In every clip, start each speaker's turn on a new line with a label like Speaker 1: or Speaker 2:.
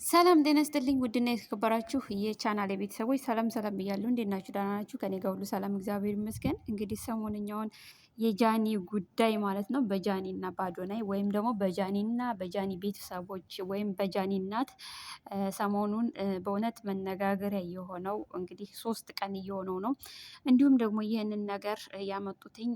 Speaker 1: ሰላም ጤና ይስጥልኝ ውድና የተከበራችሁ የቻናሌ ቤተሰቦች ሰላም ሰላም ብያለሁ። እንዴት ናችሁ? ደህና ናችሁ? ከኔ ጋር ሁሉ ሰላም እግዚአብሔር ይመስገን። እንግዲህ ሰሞንኛውን የጃኒ ጉዳይ ማለት ነው በጃኒ እና በአዶናይ ወይም ደግሞ በጃኒ እና በጃኒ ቤተሰቦች ወይም በጃኒ እናት ሰሞኑን በእውነት መነጋገሪያ የሆነው እንግዲህ 3 ቀን እየሆነው ነው። እንዲሁም ደግሞ ይህንን ነገር ያመጡትኝ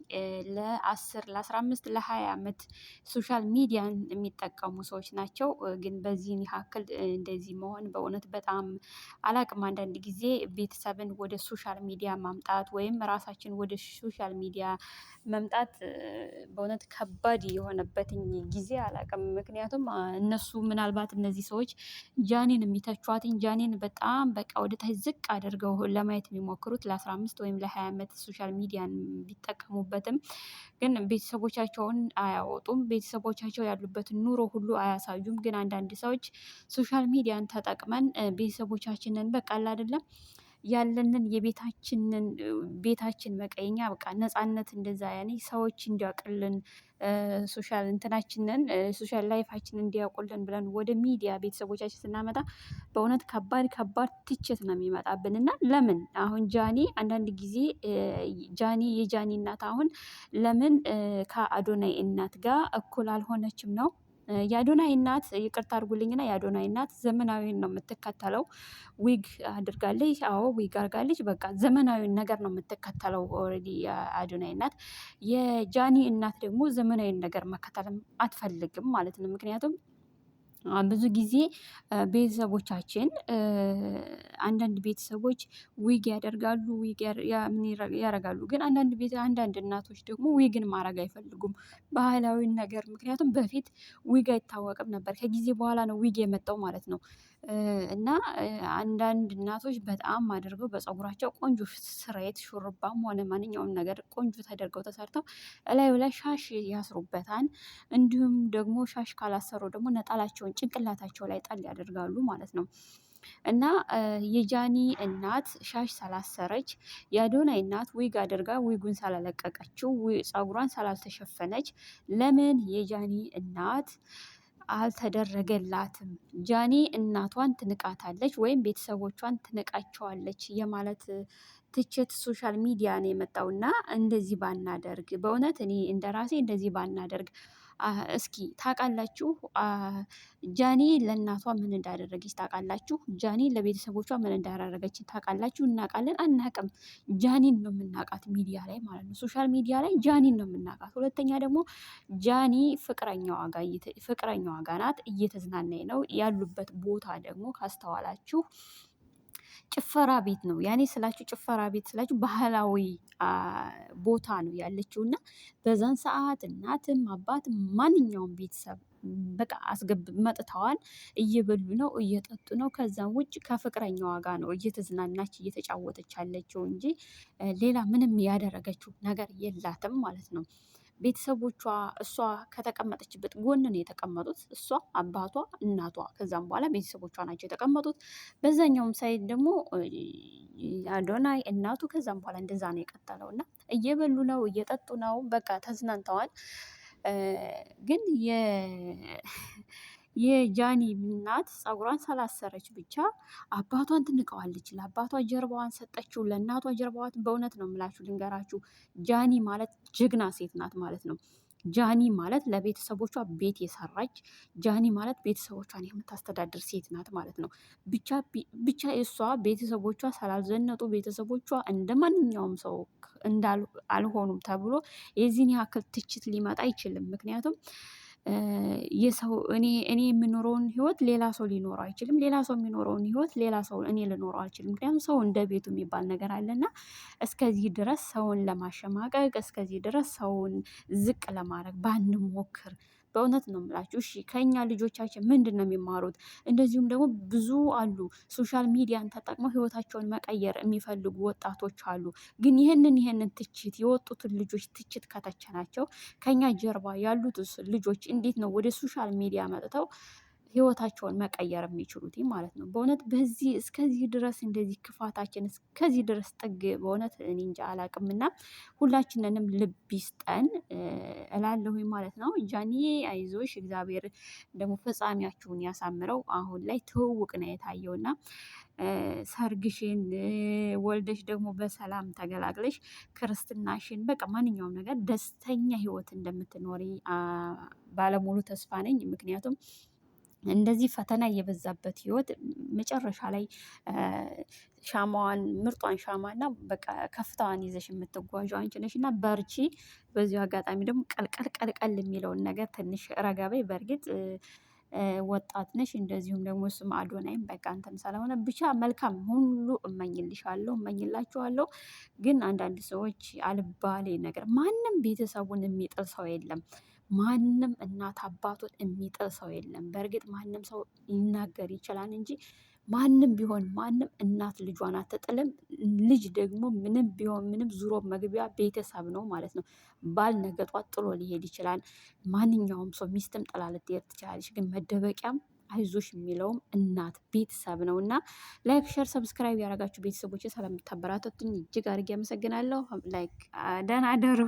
Speaker 1: ለ15 ለ20 ዓመት ሶሻል ሚዲያን የሚጠቀሙ ሰዎች ናቸው። ግን በዚህን ያክል እንደዚህ መሆን በእውነት በጣም አላቅም። አንዳንድ ጊዜ ቤተሰብን ወደ ሶሻል ሚዲያ ማምጣት ወይም ራሳችን ወደ ሶሻል ሚዲያ መምጣት በእውነት ከባድ የሆነበትኝ ጊዜ አላቅም። ምክንያቱም እነሱ ምናልባት እነዚህ ሰዎች ጃኒን የሚተቿትኝ ጃኒን በጣም በቃ ወደ ታች ዝቅ አድርገው ለማየት የሚሞክሩት ለ15 ወይም ለ20 ዓመት ሶሻል ሚዲያን ቢጠቀሙበትም ግን ቤተሰቦቻቸውን አያወጡም። ቤተሰቦቻቸው ያሉበትን ኑሮ ሁሉ አያሳዩም። ግን አንዳንድ ሰዎች ሶሻል ሚዲያን ተጠቅመን ቤተሰቦቻችንን በቃ አይደለም ያለንን የቤታችንን ቤታችን መቀየኛ በቃ ነፃነት እንደዛ ያኔ ሰዎች እንዲያውቅልን ሶሻል እንትናችንን ሶሻል ላይፋችንን እንዲያውቁልን ብለን ወደ ሚዲያ ቤተሰቦቻችን ስናመጣ በእውነት ከባድ ከባድ ትችት ነው የሚመጣብን። እና ለምን አሁን ጃኒ አንዳንድ ጊዜ ጃኒ የጃኒ እናት አሁን ለምን ከአዶናይ እናት ጋር እኩል አልሆነችም ነው? የአዶናይ እናት ይቅርታ አድርጉልኝና የአዶናይ እናት ዘመናዊን ነው የምትከተለው። ዊግ አድርጋለች። አዎ ዊግ አድርጋለች። በቃ ዘመናዊን ነገር ነው የምትከተለው። ኦልሬዲ የአዶናይ እናት የጃኒ እናት ደግሞ ዘመናዊን ነገር መከተልም አትፈልግም ማለት ነው። ምክንያቱም ብዙ ጊዜ ቤተሰቦቻችን አንዳንድ ቤተሰቦች ዊግ ያደርጋሉ ዊግ ያደርጋሉ። ግን አንዳንድ እናቶች ደግሞ ዊግን ማድረግ አይፈልጉም ባህላዊን ነገር። ምክንያቱም በፊት ዊግ አይታወቅም ነበር ከጊዜ በኋላ ነው ዊግ የመጣው ማለት ነው። እና አንዳንድ እናቶች በጣም አድርገው በፀጉራቸው ቆንጆ ስሬት ሹርባም ሆነ ማንኛውም ነገር ቆንጆ ተደርገው ተሰርተው እላዩ ላይ ሻሽ ያስሩበታል። እንዲሁም ደግሞ ሻሽ ካላሰሩ ደግሞ ነጠላቸውን ጭንቅላታቸው ላይ ጣል ያደርጋሉ ማለት ነው። እና የጃኒ እናት ሻሽ ሳላሰረች የአዶናይ እናት ዊግ አድርጋ ዊጉን ሳላለቀቀችው ፀጉሯን ሳላልተሸፈነች ለምን የጃኒ እናት አልተደረገላትም? ጃኒ እናቷን ትንቃታለች ወይም ቤተሰቦቿን ትንቃቸዋለች የማለት ትችት ሶሻል ሚዲያ ነው የመጣውና እንደዚህ ባናደርግ በእውነት እኔ እንደራሴ እንደዚህ ባናደርግ። እስኪ ታውቃላችሁ ጃኒ ለእናቷ ምን እንዳደረገች ታውቃላችሁ? ጃኒ ለቤተሰቦቿ ምን እንዳደረገች ታውቃላችሁ? እናውቃለን አናውቅም? ጃኒን ነው የምናውቃት ሚዲያ ላይ ማለት ነው። ሶሻል ሚዲያ ላይ ጃኒን ነው የምናውቃት። ሁለተኛ ደግሞ ጃኒ ፍቅረኛዋ ጋር ናት፣ እየተዝናናኝ ነው። ያሉበት ቦታ ደግሞ ካስተዋላችሁ ጭፈራ ቤት ነው። ያኔ ስላችሁ ጭፈራ ቤት ስላችሁ ባህላዊ ቦታ ነው ያለችው። እና በዛን ሰዓት እናትም አባትም ማንኛውም ቤተሰብ በቃ መጥተዋል። እየበሉ ነው እየጠጡ ነው። ከዛም ውጭ ከፍቅረኛዋ ጋር ነው እየተዝናናች እየተጫወተች ያለችው እንጂ ሌላ ምንም ያደረገችው ነገር የላትም ማለት ነው። ቤተሰቦቿ እሷ ከተቀመጠችበት ጎን ነው የተቀመጡት። እሷ አባቷ እናቷ ከዛም በኋላ ቤተሰቦቿ ናቸው የተቀመጡት። በዛኛውም ሳይድ ደግሞ አዶናይ እናቱ ከዛም በኋላ እንደዛ ነው የቀጠለው። እና እየበሉ ነው እየጠጡ ነው በቃ ተዝናንተዋል። ግን የጃኒ እናት ፀጉሯን ስላሰረች ብቻ አባቷን ትንቀዋለች። ለአባቷ ጀርባዋን ሰጠችው፣ ለእናቷ ጀርባዋን። በእውነት ነው የምላችሁ ልንገራችሁ፣ ጃኒ ማለት ጀግና ሴት ናት ማለት ነው። ጃኒ ማለት ለቤተሰቦቿ ቤት የሰራች፣ ጃኒ ማለት ቤተሰቦቿን የምታስተዳድር ሴት ናት ማለት ነው። ብቻ የእሷ ቤተሰቦቿ ስላልዘነጡ ቤተሰቦቿ እንደ ማንኛውም ሰው አልሆኑም ተብሎ የዚህን ያክል ትችት ሊመጣ አይችልም። ምክንያቱም የሰው እኔ የምኖረውን ህይወት ሌላ ሰው ሊኖረው አይችልም። ሌላ ሰው የሚኖረውን ህይወት ሌላ ሰው እኔ ልኖረው አልችልም። ምክንያቱም ሰው እንደ ቤቱ የሚባል ነገር አለና እስከዚህ ድረስ ሰውን ለማሸማቀቅ እስከዚህ ድረስ ሰውን ዝቅ ለማድረግ ባንሞክር በእውነት ነው የምላችሁ። እሺ ከኛ ልጆቻችን ምንድን ነው የሚማሩት? እንደዚሁም ደግሞ ብዙ አሉ ሶሻል ሚዲያን ተጠቅመው ህይወታቸውን መቀየር የሚፈልጉ ወጣቶች አሉ። ግን ይህንን ትችት የወጡትን ልጆች ትችት ከተቸናቸው ከኛ ጀርባ ያሉት ልጆች እንዴት ነው ወደ ሶሻል ሚዲያ መጥተው ህይወታቸውን መቀየር የሚችሉት ማለት ነው። በእውነት በዚህ እስከዚህ ድረስ እንደዚህ ክፋታችን እስከዚህ ድረስ ጥግ በእውነት እኔ እንጃ አላቅምና ሁላችንንም ልብ ይስጠን እላለሁ ማለት ነው። ጃኒዬ አይዞሽ፣ እግዚአብሔር ደግሞ ፍጻሜያችሁን ያሳምረው። አሁን ላይ ትውውቅ ነው የታየውና ሰርግሽን ወልደሽ ደግሞ በሰላም ተገላግለሽ ክርስትናሽን በቃ ማንኛውም ነገር ደስተኛ ህይወት እንደምትኖሪ ባለሙሉ ተስፋ ነኝ። ምክንያቱም እንደዚህ ፈተና የበዛበት ህይወት መጨረሻ ላይ ሻማዋን ምርጧን ሻማ እና በቃ ከፍታዋን ይዘሽ የምትጓዥ አንቺ ነሽ እና በርቺ። በዚሁ አጋጣሚ ደግሞ ቀልቀል የሚለውን ነገር ትንሽ ረጋበይ። በእርግጥ ወጣት ነሽ፣ እንደዚሁም ደግሞ እሱም አዶናይም በቃ እንትን ስለሆነ ብቻ መልካም ሁሉ እመኝልሻለሁ፣ እመኝላችኋለሁ። ግን አንዳንድ ሰዎች አልባሌ ነገር ማንም ቤተሰቡን የሚጥል ሰው የለም። ማንም እናት አባቱን የሚጥል ሰው የለም። በእርግጥ ማንም ሰው ሊናገር ይችላል እንጂ ማንም ቢሆን ማንም እናት ልጇን አትጥልም። ልጅ ደግሞ ምንም ቢሆን ምንም ዙሮ መግቢያ ቤተሰብ ነው ማለት ነው። ባል ነገ ጧት ጥሎ ሊሄድ ይችላል። ማንኛውም ሰው ሚስትም ጥላ ልትሄድ ትችላለች። ግን መደበቂያም አይዞሽ የሚለውም እናት ቤተሰብ ነው እና ላይክ፣ ሸር፣ ሰብስክራይብ ያደረጋችሁ ቤተሰቦች ስለምታበራተቱኝ እጅግ አድርጌ አመሰግናለሁ። ላይክ ደህና አደሩ።